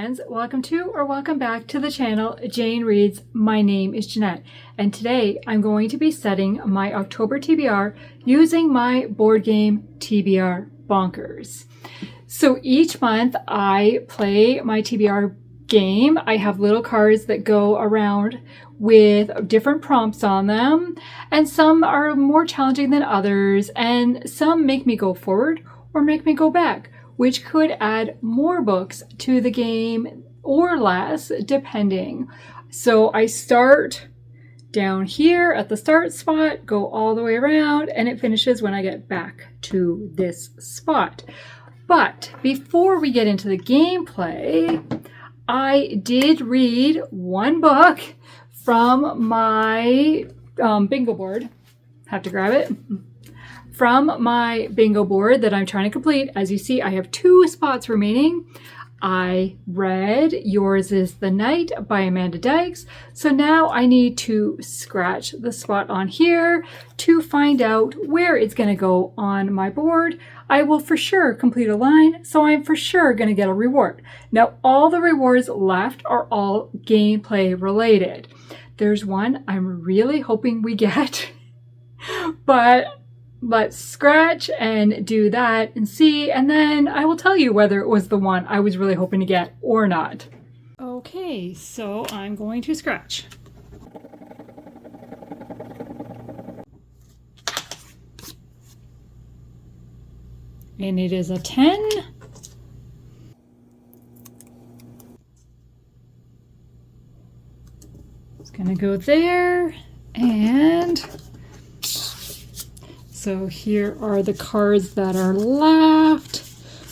friends, welcome to or welcome back to the channel Jane Reads. My name is Jeanette, and today I'm going to be setting my October TBR using my board game TBR Bonkers. So each month I play my TBR game. I have little cards that go around with different prompts on them, and some are more challenging than others, and some make me go forward or make me go back, which could add more books to the game or less, depending. So I start down here at the start spot, go all the way around, and it finishes when I get back to this spot. But before we get into the gameplay, I did read one book from my bingo board. Have to grab it. From my bingo board that I'm trying to complete. As you see, I have 2 spots remaining. I read Yours is the Night by Amanda Dykes. So now I need to scratch the spot on here to find out where it's going to go on my board. I will for sure complete a line, so I'm for sure going to get a reward. Now, all the rewards left are all gameplay related. There's one I'm really hoping we get, but let's scratch and do that and see, and then I will tell you whether it was the one I was really hoping to get or not. Okay, so I'm going to scratch. And it is a 10. It's gonna go there, and so here are the cards that are left.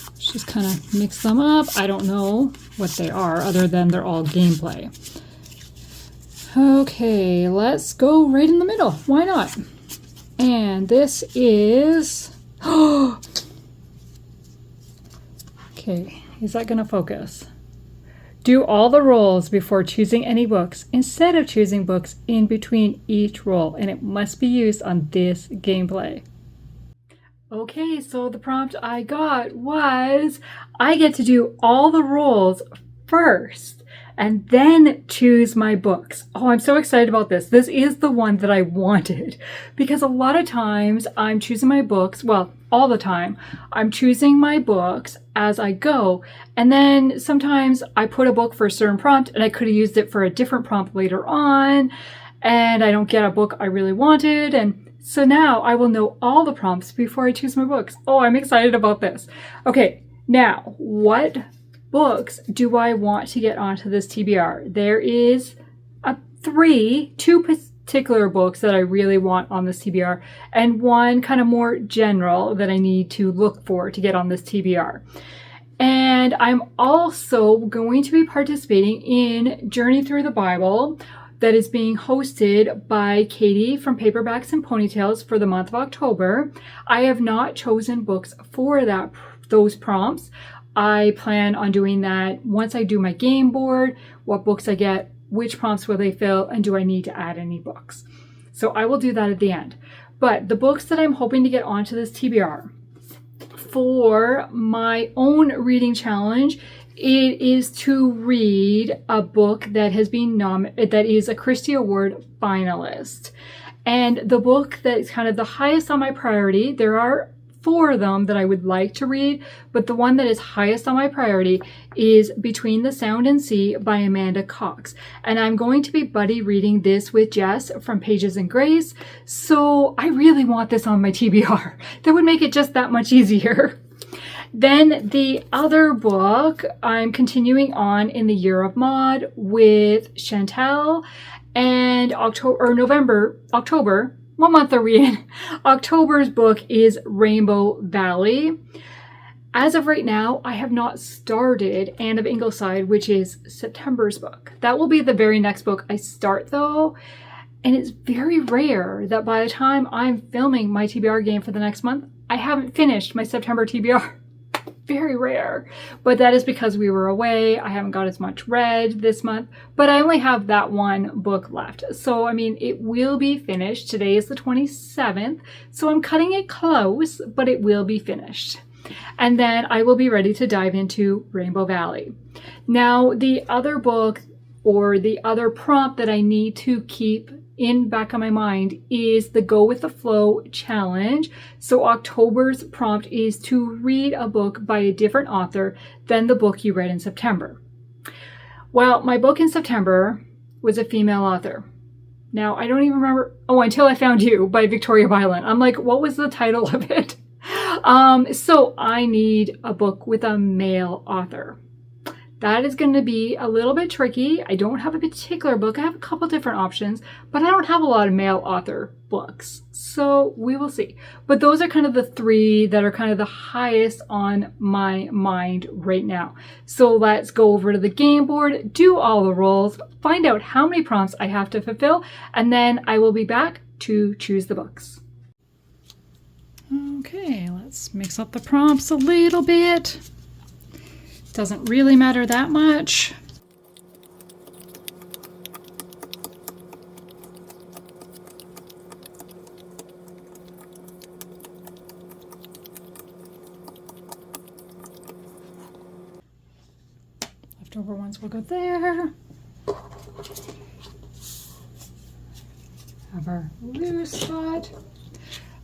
Let's just kind of mix them up. I don't know what they are other than they're all gameplay. Okay, let's go right in the middle. Why not? And this is... Okay, is that going to focus? Do all the rolls before choosing any books instead of choosing books in between each roll, and it must be used on this gameplay. Okay, so the prompt I got was I get to do all the rolls first and then choose my books. Oh, I'm so excited about this. This is the one that I wanted, because a lot of times I'm choosing my books, well, all the time, I'm choosing my books as I go. And then sometimes I put a book for a certain prompt and I could have used it for a different prompt later on, and I don't get a book I really wanted. And so now I will know all the prompts before I choose my books. Oh, I'm excited about this. Okay, now what books do I want to get onto this TBR? There is two particular books that I really want on this TBR, and one kind of more general that I need to look for to get on this TBR. And I'm also going to be participating in Journey Through the Bible that is being hosted by Katie from Paperbacks and Ponytails for the month of October. I have not chosen books for those prompts. I plan on doing that once I do my game board, what books I get, which prompts will they fill, and do I need to add any books? So I will do that at the end. But the books that I'm hoping to get onto this TBR for my own reading challenge, it is to read a book that has been that is a Christie Award finalist. And the book that is kind of the highest on my priority, there are 4 of them that I would like to read, but the one that is highest on my priority is Between the Sound and Sea by Amanda Cox. And I'm going to be buddy reading this with Jess from Pages and Grace, so I really want this on my TBR. That would make it just that much easier. Then the other book, I'm continuing on in the Year of Maud with Chantel, and October, what month are we in? October's book is Rainbow Valley. As of right now, I have not started Anne of Ingleside, which is September's book. That will be the very next book I start, though. And it's very rare that by the time I'm filming my TBR game for the next month, I haven't finished my September TBR. Very rare. But that is because we were away. I haven't got as much read this month, but I only have that one book left. So, I mean, it will be finished. Today is the 27th, so I'm cutting it close, but it will be finished. And then I will be ready to dive into Rainbow Valley. Now, the other book or the other prompt that I need to keep in back of my mind is the Go with the Flow challenge. So October's prompt is to read a book by a different author than the book you read in September. Well, my book in September was a female author. Now, I don't even remember. Oh, Until I Found You by Victoria Violent. I'm like, what was the title of it? So I need a book with a male author. That is going to be a little bit tricky. I don't have a particular book. I have a couple different options, but I don't have a lot of male author books. So we will see. But those are kind of the three that are kind of the highest on my mind right now. So let's go over to the game board, do all the rolls, find out how many prompts I have to fulfill, and then I will be back to choose the books. Okay, let's mix up the prompts a little bit. Doesn't really matter that much. Leftover ones will go there. Have our loose spot.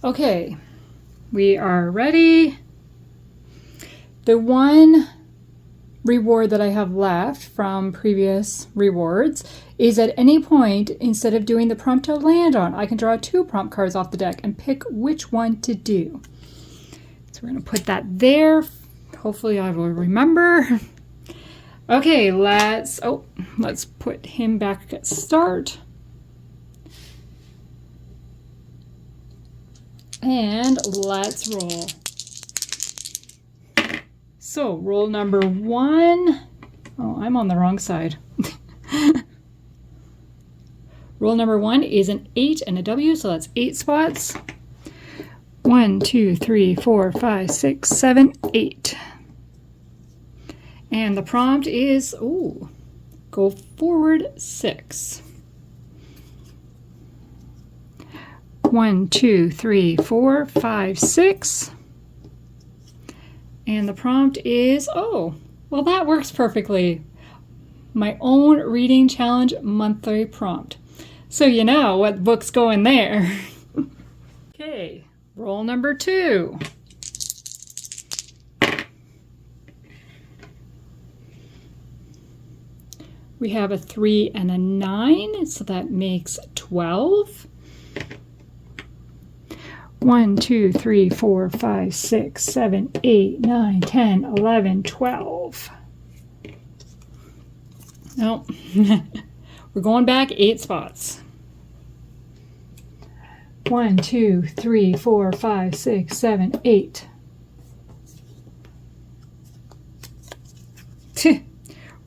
Okay, we are ready. The one reward that I have left from previous rewards is at any point, instead of doing the prompt to land on, I can draw 2 prompt cards off the deck and pick which one to do. So we're going to put that there. Hopefully I will remember. Okay, let's put him back at start. And let's roll. So roll number 1. Oh, I'm on the wrong side. Roll number 1 is an 8 and a W, so that's 8 spots. 1, 2, 3, 4, 5, 6, 7, 8. And the prompt is, go forward 6. 1, 2, 3, 4, 5, 6. And the prompt is, well, that works perfectly. My own reading challenge monthly prompt. So you know what books go in there. Okay, roll number 2. We have a 3 and a 9, so that makes 12. 1, 2, 3, 4, 5, 6, 7, 8, 9, 10, 11, 12. No, we're going back 8 spots. 1, 2, 3, 4, 5, 6, 7, 8.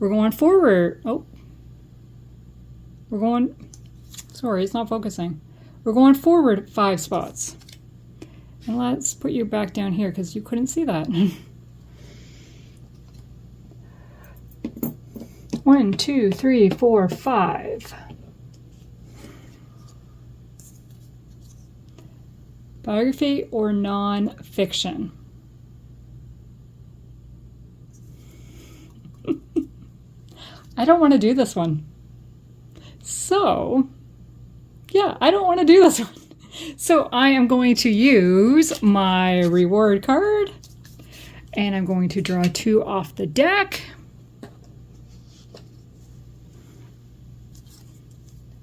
We're going forward. Sorry, it's not focusing. We're going forward 5 spots. And let's put you back down here because you couldn't see that. 1, 2, 3, 4, 5. Biography or non-fiction? I don't want to do this one. So, yeah, I don't want to do this one. So I am going to use my reward card and I'm going to draw 2 off the deck.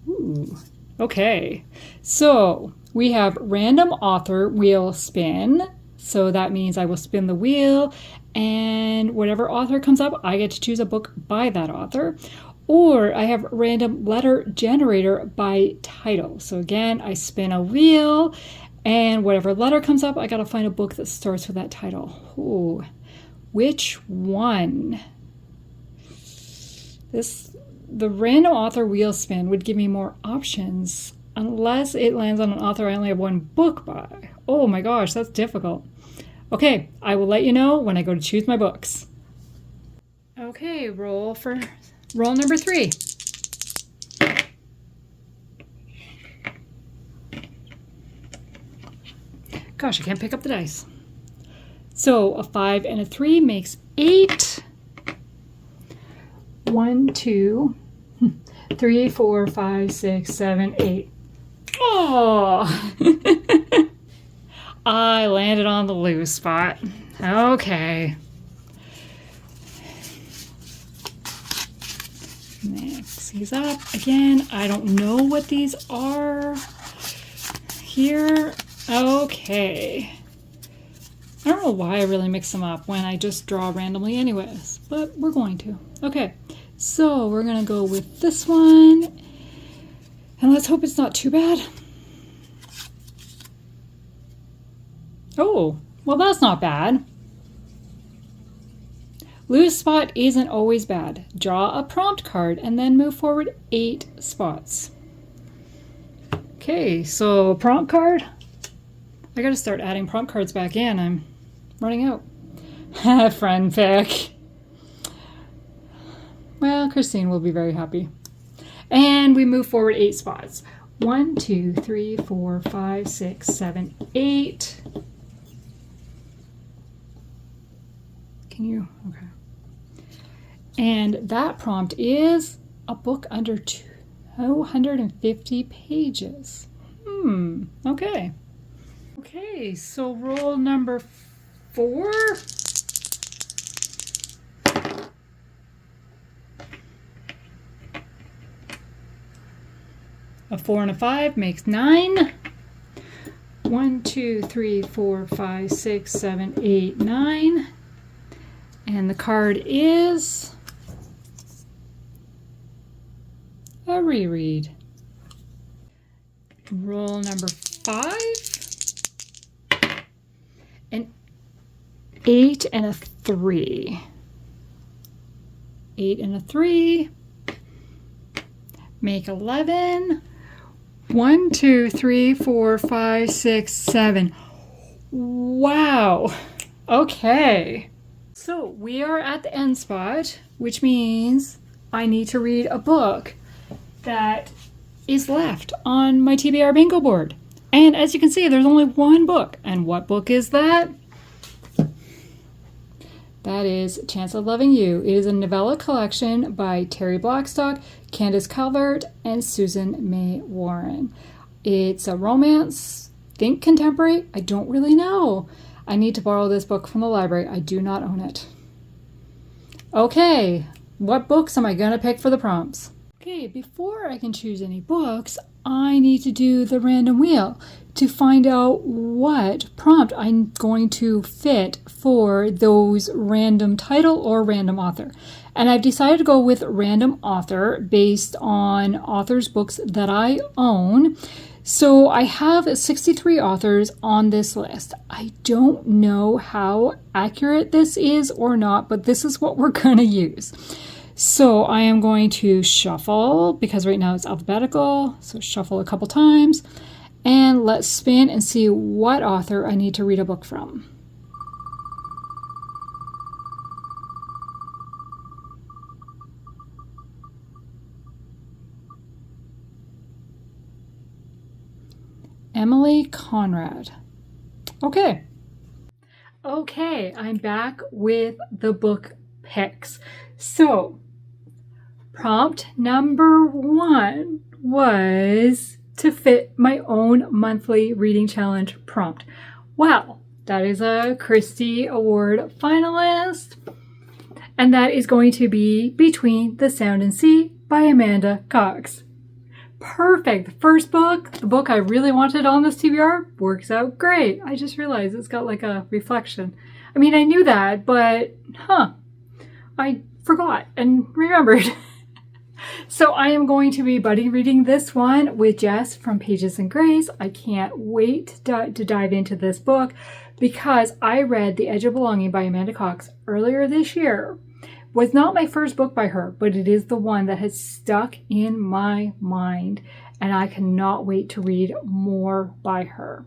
Ooh, okay, so we have random author wheel spin. So that means I will spin the wheel and whatever author comes up, I get to choose a book by that author. Or I have random letter generator by title. So again, I spin a wheel and whatever letter comes up, I gotta find a book that starts with that title. Ooh, which one? The random author wheel spin would give me more options unless it lands on an author I only have 1 book by. Oh my gosh, that's difficult. Okay, I will let you know when I go to choose my books. Okay, roll number 3. Gosh, I can't pick up the dice. So a 5 and a 3 makes 8. 1, 2, 3, 4, 5, 6, 7, 8. Oh! I landed on the lose spot. Okay. Next, he's up again. I don't know what these are here. Okay. I don't know why I really mix them up when I just draw randomly anyways, but we're going to. Okay, so we're going to go with this one. And let's hope it's not too bad. Oh, well, that's not bad. Lose spot isn't always bad. Draw a prompt card and then move forward 8 spots. Okay, so prompt card. I gotta start adding prompt cards back in. I'm running out. Friend pick. Well, Christine will be very happy. And we move forward 8 spots. 1, 2, 3, 4, 5, 6, 7, 8. Can you? Okay. And that prompt is a book under 250 pages. Okay. Okay, so roll number 4. A 4 and a 5 makes 9. 1, 2, 3, 4, 5, 6, 7, 8, 9. And the card is a reread. Roll number 5. An 8 and a 3. 8 and a 3 make 11. 1, 2, 3, 4, 5, 6, 7. Wow. Okay. So we are at the end spot, which means I need to read a book that is left on my TBR bingo board. And as you can see, there's only one book. And what book is that? That is Chance of Loving You. It is a novella collection by Terri Blackstock, Candace Calvert, and Susan May Warren. It's a romance, think contemporary, I don't really know. I need to borrow this book from the library. I do not own it. Okay, what books am I going to pick for the prompts? Okay, before I can choose any books, I need to do the random wheel to find out what prompt I'm going to fit for those random title or random author. And I've decided to go with random author based on authors' books that I own. So I have 63 authors on this list. I don't know how accurate this is or not, but this is what we're going to use. So I am going to shuffle, because right now it's alphabetical, so shuffle a couple times, and let's spin and see what author I need to read a book from. Emily Conrad. Okay, I'm back with the book picks. So, prompt number 1 was to fit my own monthly reading challenge prompt. Well, that is a Christie Award finalist, and that is going to be Between the Sound and Sea by Amanda Cox. Perfect. The first book, the book I really wanted on this TBR, works out great. I just realized it's got like a reflection. I mean, I knew that, but I forgot and remembered. So I am going to be buddy reading this one with Jess from Pages and Grace. I can't wait to dive into this book because I read The Edge of Belonging by Amanda Cox earlier this year. Was not my first book by her, but it is the one that has stuck in my mind, and I cannot wait to read more by her.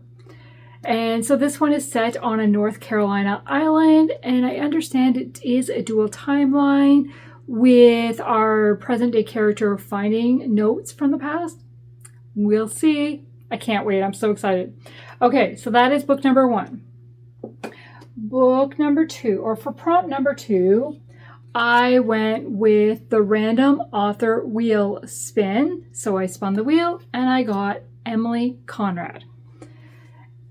And so this one is set on a North Carolina island, and I understand it is a dual timeline with our present day character finding notes from the past. We'll see. I can't wait. I'm so excited. Okay, so that is book number 1. book number 2, or for prompt number 2, I went with the random author wheel spin. So I spun the wheel and I got Emily Conrad.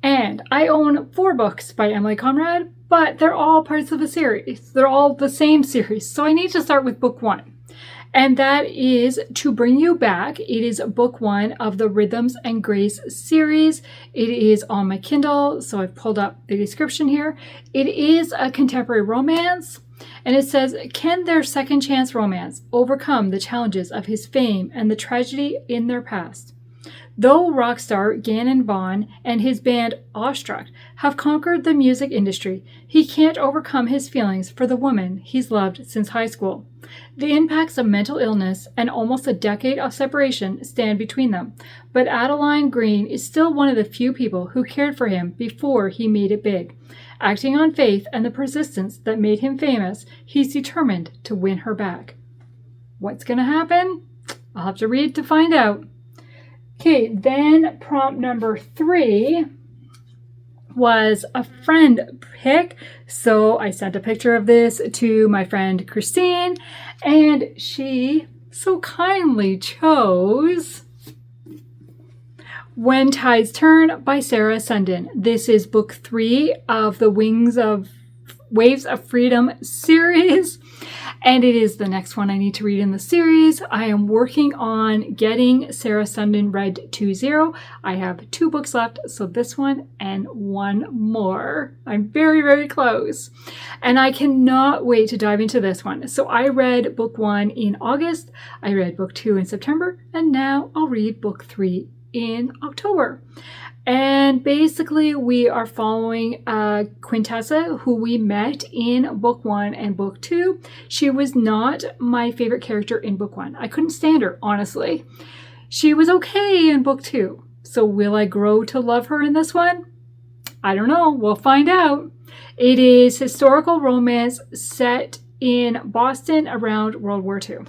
And I own 4 books by Emily Conrad, but they're all parts of a series. They're all the same series. So I need to start with book 1. And that is To Bring You Back. It is book 1 of the Rhythms and Grace series. It is on my Kindle, so I've pulled up the description here. It is a contemporary romance, and it says, can their second chance romance overcome the challenges of his fame and the tragedy in their past? Though rock star Gannon Vaughn and his band Awestruck have conquered the music industry, he can't overcome his feelings for the woman he's loved since high school. The impacts of mental illness and almost a decade of separation stand between them, but Adeline Green is still one of the few people who cared for him before he made it big. Acting on faith and the persistence that made him famous, he's determined to win her back. What's going to happen? I'll have to read to find out. Okay, then prompt number 3 was a friend pick. So I sent a picture of this to my friend Christine, and she so kindly chose When Tides Turn by Sarah Sundin. This is book 3 of the Waves of Freedom series. And it is the next one I need to read in the series. I am working on getting Sarah Sundin read 2.0. I have 2 books left, so this one and 1 more. I'm very, very close. And I cannot wait to dive into this one. So I read book 1 in August, I read book 2 in September, and now I'll read book 3 in October. And basically we are following Quintessa, who we met in book 1 and book 2. She was not my favorite character in book 1. I couldn't stand her, honestly. She was okay in book 2. So will I grow to love her in this one? I don't know. We'll find out. It is historical romance set in Boston around World War II.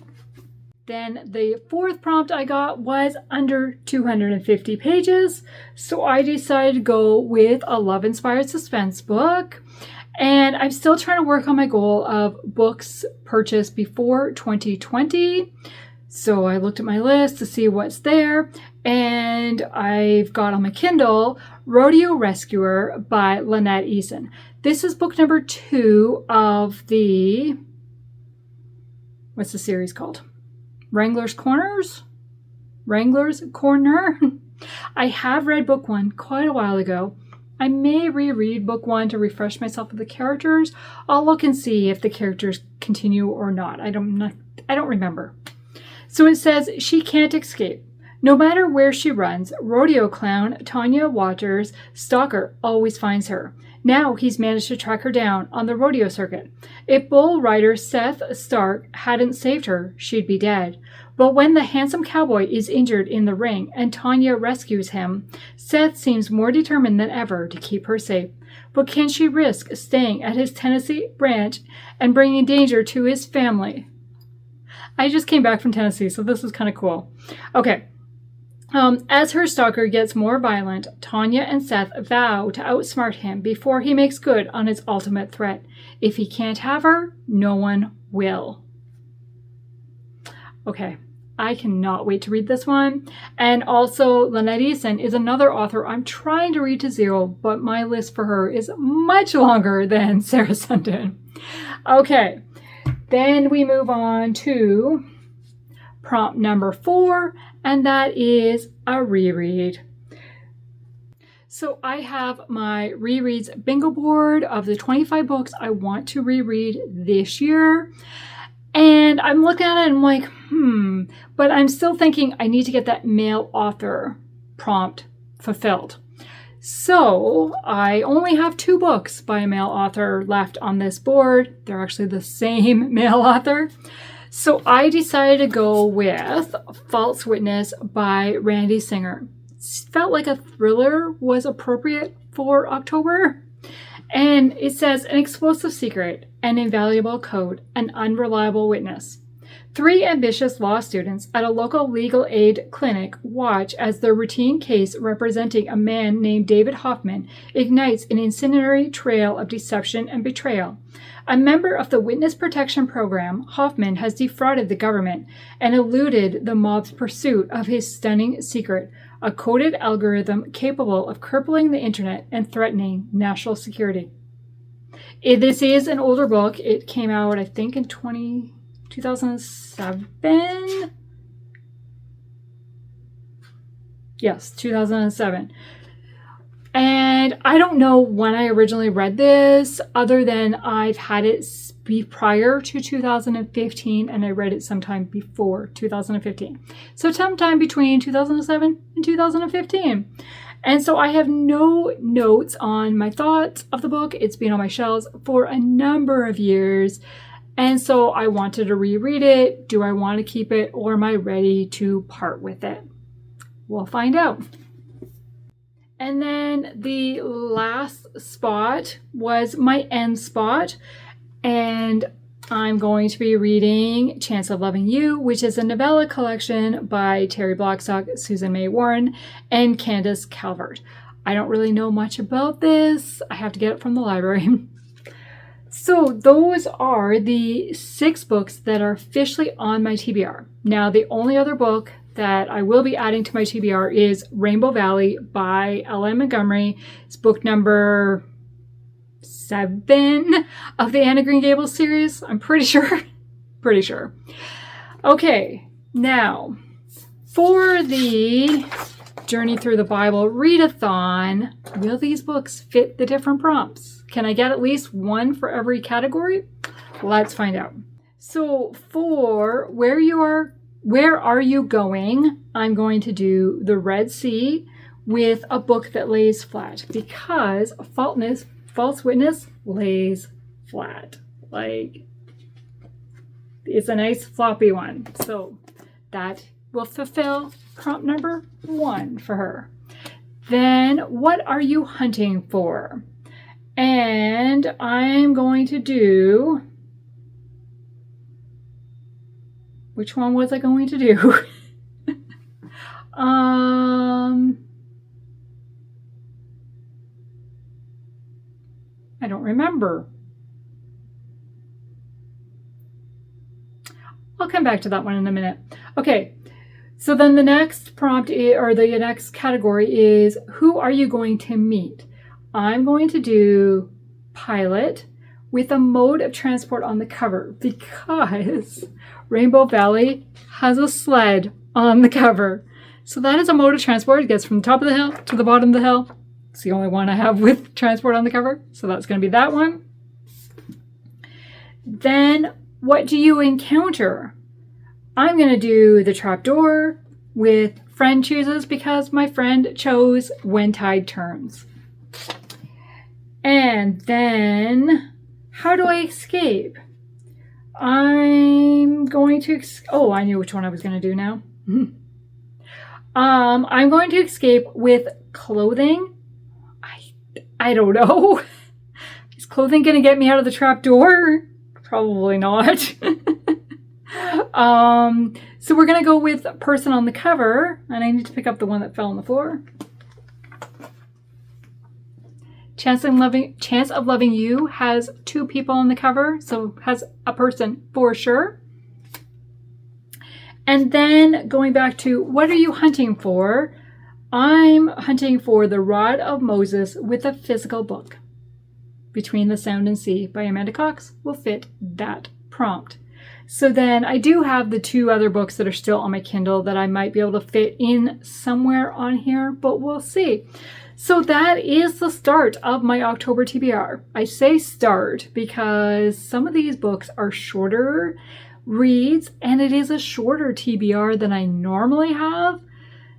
Then the 4th prompt I got was under 250 pages. So I decided to go with a love-inspired suspense book. And I'm still trying to work on my goal of books purchased before 2020. So I looked at my list to see what's there. And I've got on my Kindle Rodeo Rescuer by Lynette Eason. This is book number 2 of the... what's the series called? Wrangler's Corner? I have read book 1 quite a while ago. I may reread book 1 to refresh myself with the characters. I'll look and see if the characters continue or not. I don't remember. So it says, she can't escape. No matter where she runs, rodeo clown Tanya Waters' stalker always finds her. Now he's managed to track her down on the rodeo circuit. If bull rider Seth Stark hadn't saved her, she'd be dead. But when the handsome cowboy is injured in the ring and Tanya rescues him, Seth seems more determined than ever to keep her safe. But can she risk staying at his Tennessee ranch and bringing danger to his family? I just came back from Tennessee, so this is kind of cool. Okay. As her stalker gets more violent, Tanya and Seth vow to outsmart him before he makes good on his ultimate threat. If he can't have her, no one will. Okay, I cannot wait to read this one. And also, Lynette Eason is another author I'm trying to read to 0, but my list for her is much longer than Sarah Sundin. Okay, then we move on to prompt number 4, and that is a reread. So I have my rereads bingo board of the 25 books I want to reread this year. And I'm looking at it and I'm like, but I'm still thinking I need to get that male author prompt fulfilled. So I only have 2 books by a male author left on this board. They're actually the same male author. So I decided to go with False Witness by Randy Singer. Felt like a thriller was appropriate for October. And it says, an explosive secret, an invaluable code, an unreliable witness. 3 ambitious law students at a local legal aid clinic watch as their routine case representing a man named David Hoffman ignites an incendiary trail of deception and betrayal. A member of the Witness Protection Program, Hoffman has defrauded the government and eluded the mob's pursuit of his stunning secret, a coded algorithm capable of crippling the internet and threatening national security. This is an older book. It came out, I think, in 2007? Yes, 2007. And I don't know when I originally read this, other than I've had it be prior to 2015, and I read it sometime before 2015. So sometime between 2007 and 2015. And so I have no notes on my thoughts of the book. It's been on my shelves for a number of years. And so I wanted to reread it. Do I want to keep it, or am I ready to part with it? We'll find out. And then the last spot was my end spot. And I'm going to be reading Chance of Loving You, which is a novella collection by Terri Blackstock, Susan May Warren, and Candace Calvert. I don't really know much about this. I have to get it from the library. So those are the 6 books that are officially on my TBR. Now, the only other book that I will be adding to my TBR is Rainbow Valley by L.M. Montgomery. It's book number 7 of the Anne of Green Gables series. I'm pretty sure. Okay, now for the Journey Through the Bible Readathon, will these books fit the different prompts? Can I get at least one for every category? Let's find out. So for where are you going? I'm going to do the Red Sea with a book that lays flat, because False Witness lays flat. Like, it's a nice floppy one. So that will fulfill prompt number 1 for her. Then, what are you hunting for? And I'm going to do... Which one was I going to do? I don't remember. I'll come back to that one in a minute. Okay, so then the next prompt or the next category is, who are you going to meet? I'm going to do pilot with a mode of transport on the cover, because Rainbow Valley has a sled on the cover. So that is a mode of transport. It gets from the top of the hill to the bottom of the hill. It's the only one I have with transport on the cover. So that's going to be that one. Then, what do you encounter? I'm going to do the trapdoor with friend chooses, because my friend chose When Tide Turns. And then, how do I escape? I'm going to... Oh, I knew which one I was going to do now. I'm going to escape with clothing. I don't know. Is clothing going to get me out of the trapdoor? Probably not. So we're going to go with person on the cover. And I need to pick up the one that fell on the floor. Chance of Loving You has 2 people on the cover, so has a person for sure. And then going back to, what are you hunting for? I'm hunting for The Rod of Moses with a physical book. Between the Sound and Sea by Amanda Cox will fit that prompt. So then I do have the 2 other books that are still on my Kindle that I might be able to fit in somewhere on here, but we'll see. So that is the start of my October TBR. I say start because some of these books are shorter reads, and it is a shorter TBR than I normally have.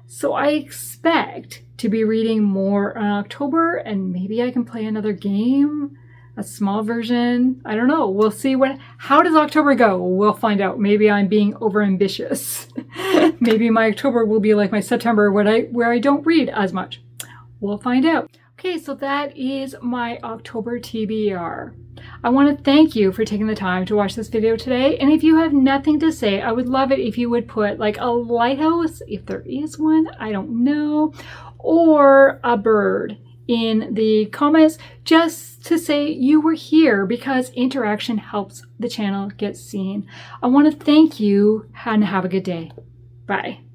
So I expect to be reading more in October, and maybe I can play another game, a small version. I don't know. We'll see how does October go? We'll find out. Maybe I'm being overambitious. Maybe my October will be like my September where I don't read as much. We'll find out. Okay, so that is my October TBR. I want to thank you for taking the time to watch this video today. And if you have nothing to say, I would love it if you would put like a lighthouse, if there is one, I don't know, or a bird in the comments just to say you were here, because interaction helps the channel get seen. I want to thank you and have a good day. Bye.